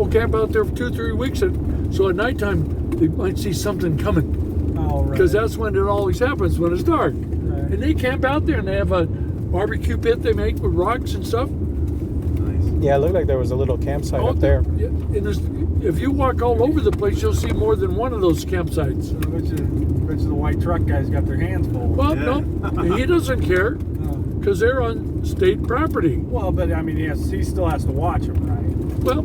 camp out there for 2-3 weeks, so at nighttime they might see something coming. Oh, right. Because that's when it always happens, when it's dark. Right. And they camp out there, and they have a barbecue pit they make with rocks and stuff. Nice. Yeah, it looked like there was a little campsite up there. Yeah, and if you walk all over the place, you'll see more than one of those campsites. So I bet you the white truck guys got their hands full. Well, no, he doesn't care, because they're on state property. Well, but I mean, he still has to watch them, right? Well,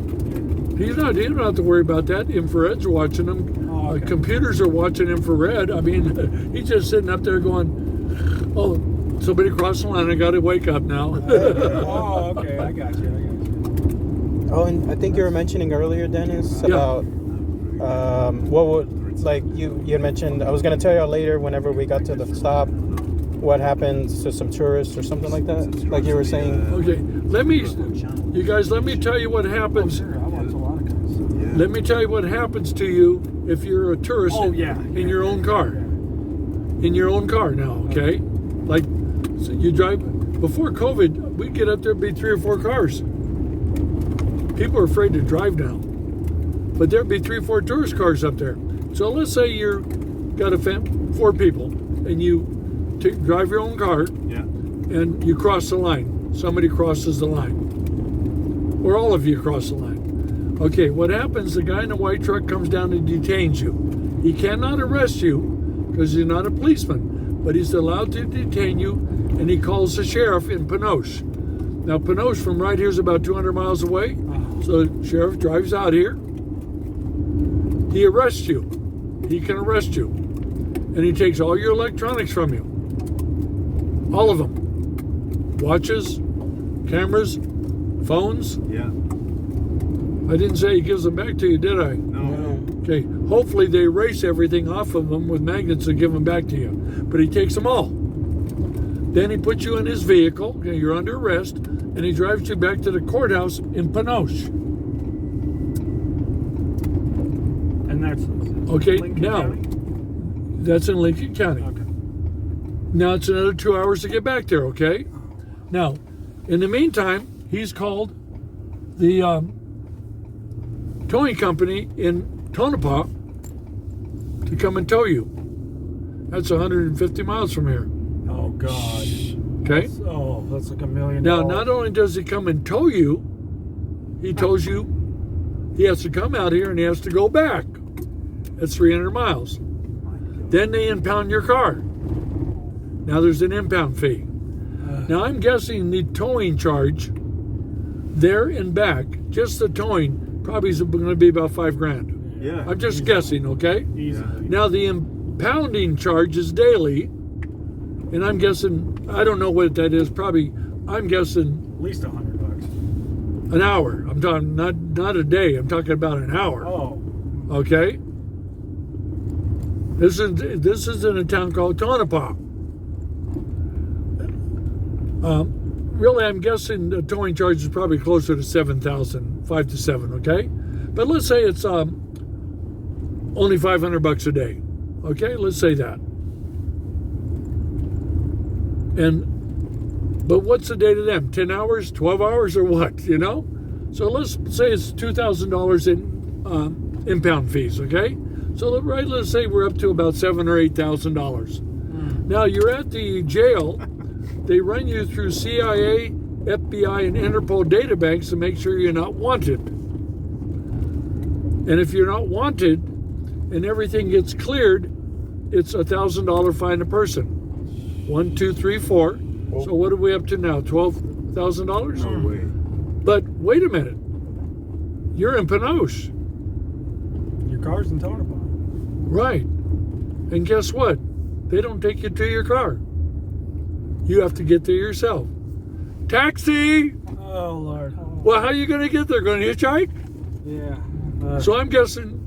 he don't have to worry about that. Infrared's watching him. Oh, okay. Computers are watching infrared. I mean, he's just sitting up there going, "Oh, somebody crossed the line. I got to wake up now." Oh, okay. I got you. Oh, and I think you were mentioning earlier, Dennis, about what would, like you had mentioned. I was going to tell you later whenever we got to the stop what happens to some tourists or something like that. Like you were saying. Okay, let me tell you what happens. I watch a lot of guys. Let me tell you what happens to you if you're a tourist in your own car. In your own car now, okay? Like, so you drive, before COVID, we'd get up there, be 3 or 4 cars. People are afraid to drive now. But there'd be 3 or 4 tourist cars up there. So let's say you're got 4 people, and you drive your own car, and you cross the line. Somebody crosses the line. Or all of you cross the line. Okay, what happens, the guy in the white truck comes down and detains you. He cannot arrest you because he's not a policeman, but he's allowed to detain you, and he calls the sheriff in Panoche. Now, Panoche from right here is about 200 miles away, so the sheriff drives out here. He arrests you. He can arrest you. And he takes all your electronics from you. All of them. Watches, cameras, phones. Yeah. I didn't say he gives them back to you, did I? No. Okay. Hopefully they erase everything off of them with magnets and give them back to you. But he takes them all. Then he puts you in his vehicle. Okay, you're under arrest. And he drives you back to the courthouse in Panoche. And that's Okay, Lincoln now, County? that's in Lincoln County. Okay. Now it's another 2 hours to get back there, okay? Now, in the meantime, he's called the towing company in Tonopah to come and tow you. That's 150 miles from here, Oh God. okay? That's like $1 million. Now, not only does he come and tow you, he tows you, he has to come out here and he has to go back. That's 300 miles. Then they impound your car. Now there's an impound fee. Now I'm guessing the towing charge there and back, just the towing, probably is going to be about $5,000. Yeah. I'm just guessing, okay? Easy. Now the impounding charge is daily, and I'm guessing, I don't know what that is, probably, I'm guessing At least $100. an hour. I'm talking not a day, I'm talking about an hour. Oh. Okay? This is in a town called Tonopah. Really, I'm guessing the towing charge is probably closer to $7,000, 5 to 7, okay? But let's say it's only $500 a day, okay? Let's say that. But what's the day to them? 10 hours, 12 hours, or what? You know? So let's say it's $2,000 in impound fees, okay? So let's say we're up to about $7,000 or $8,000. Now you're at the jail. They run you through CIA, FBI, and Interpol databanks to make sure you're not wanted. And if you're not wanted and everything gets cleared, it's $1,000 fine a person. 1, 2, 3, 4. So what are we up to now? $12,000? No way. But wait a minute. You're in Panoche. Your car's in Tonopah. Right. And guess what? They don't take you to your car. You have to get there yourself. Taxi! Oh Lord. Well, how are you going to get there? Going to hitchhike? Yeah. So I'm guessing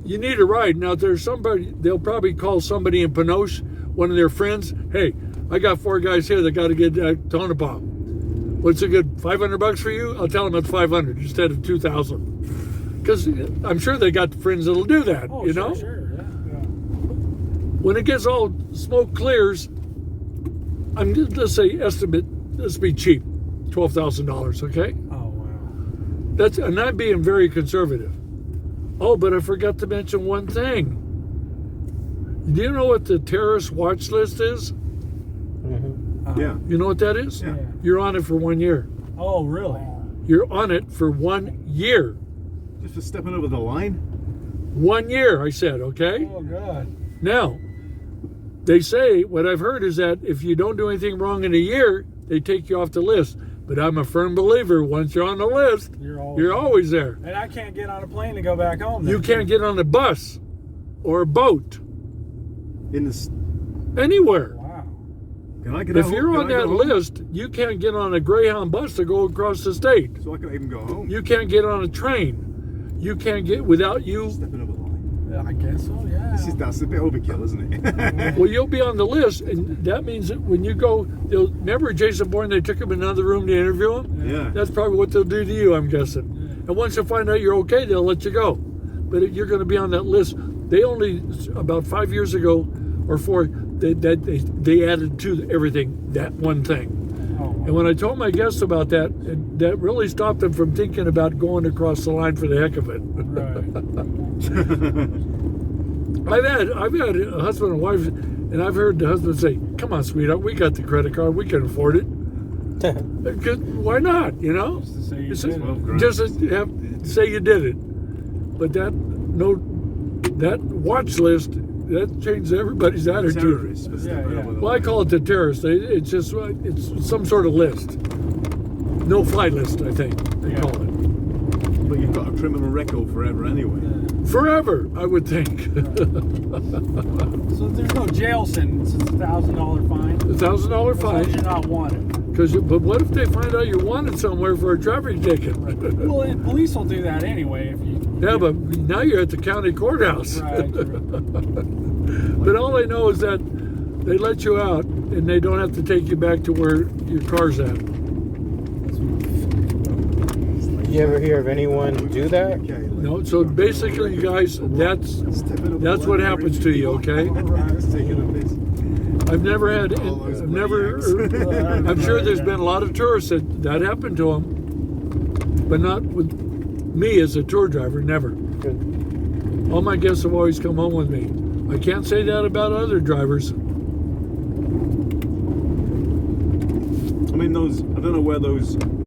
you need a ride. Now, if there's somebody, they'll probably call somebody in Panoche, one of their friends. Hey, I got 4 guys here that got to get to Tonopah. What's a good $500 for you? I'll tell them it's $500 instead of $2,000. Because I'm sure they got friends that'll do that, Oh, you sure, know? Sure. Yeah. When it gets all smoke clears, let's say estimate, let's be cheap, $12,000, okay? Oh wow. And I'm being very conservative. Oh, but I forgot to mention one thing. Do you know what the terrorist watch list is? Yeah. You know what that is? Yeah. You're on it for 1 year. Oh, really? You're on it for 1 year. Just for stepping over the line? 1 year, I said, okay? Oh, God. Now, they say, what I've heard is that if you don't do anything wrong in a year, they take you off the list. But I'm a firm believer, once you're on the list, you're always there. And I can't get on a plane to go back home. You can't get on a bus or a boat In this. anywhere. Wow. Can I get If out? you're Can on I go that home? list, you can't get on a Greyhound bus to go across the state. So I can even go home. You can't get on a train. You can't get without you. Stepping over the line. Yeah, I guess so, yeah. That's a bit overkill, isn't it? Well, you'll be on the list, and that means that when you go, they'll remember Jason Bourne. They took him in another room to interview him. Yeah. That's probably what they'll do to you, I'm guessing. And once they find out you're okay, they'll let you go. But if you're going to be on that list. They only about 5 years ago or 4 they added to everything that one thing. And when I told my guests about that, that really stopped them from thinking about going across the line for the heck of it. Right. I've had a husband and wife, and I've heard the husband say, "Come on, sweetheart, we got the credit card, we can afford it." 'Cause why not? You know, Just to say you It's did it. just to say you did it. But that watch list that changed everybody's attitude. Terrorists for stepping Yeah. over the Well, I line. call it the terrorist. It's just it's some sort of list. No fly list, I think they call it. But you've got a criminal record forever anyway. Forever, I would think. So there's no jail sentence. It's $1,000 fine. $1,000 As long as fine. you're not wanted. But what if they find out you're wanted somewhere for a traffic ticket? Well, and police will do that anyway if you. Yeah, but now you're at the county courthouse. Right. But all they know is that they let you out and they don't have to take you back to where your car's at. You ever hear of anyone do that? No, so basically, you guys, that's what happens to you, okay? I've never had, I'm sure there's been a lot of tourists that happened to them, but not with me as a tour driver, never. Good. All my guests have always come home with me. I can't say that about other drivers. I mean, I don't know where those